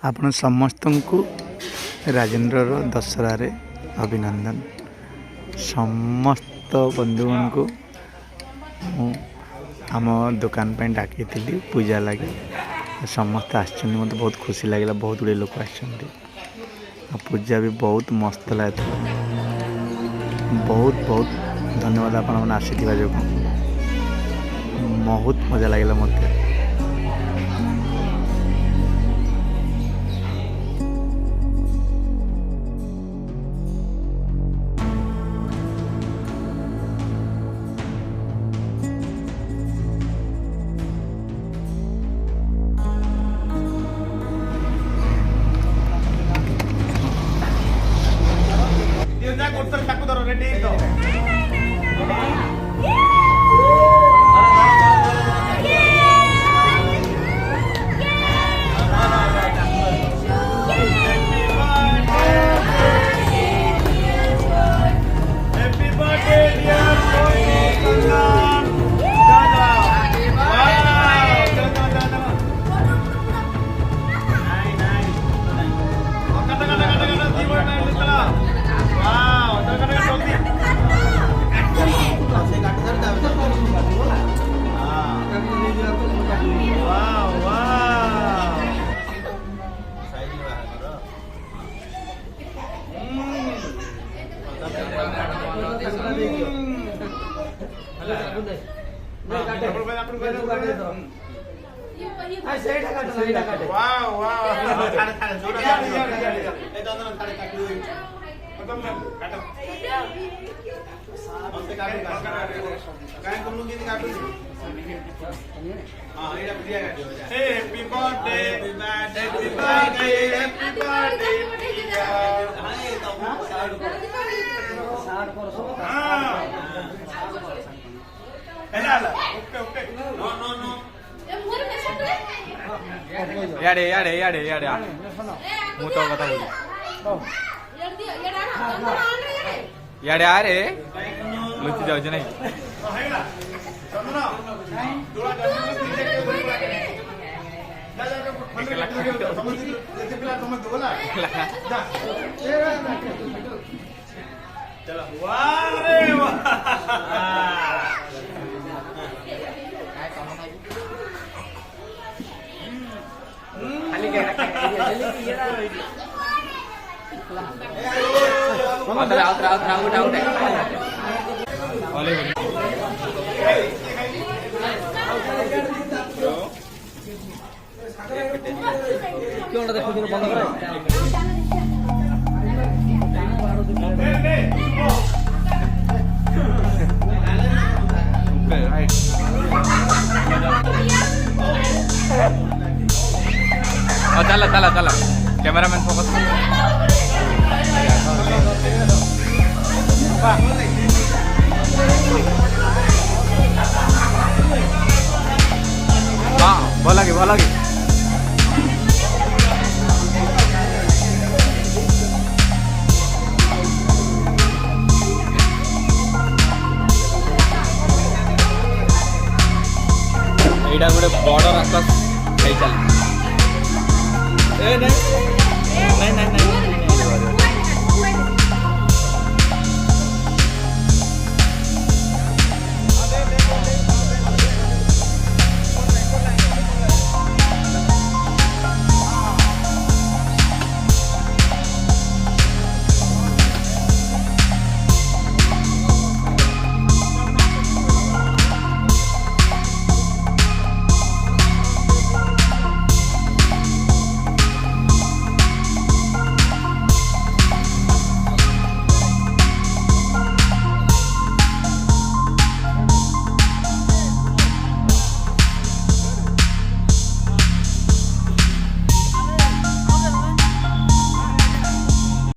आपण समस्तଙ୍କୁ राजेन्द्र दशहरा रे अभिनंदन। समस्त बंधुगण को आम दुकान पर डाकी पूजा लगे समस्त आसछन मत बहुत खुशी लगे बहुत गुड़े लोक आ पूजा भी बहुत मस्त लगे। बहुत बहुत धन्यवाद आपण आसी जो बहुत मजा लगे मत। मु तो कथा याडे आ रे लुचि जाऊ नहीं क्यों देखो बंद कर चला चला चला कैमरामैन फोकस हाँ भल लगे भल लगे यहाँ गोटे बड़ रास्ता चली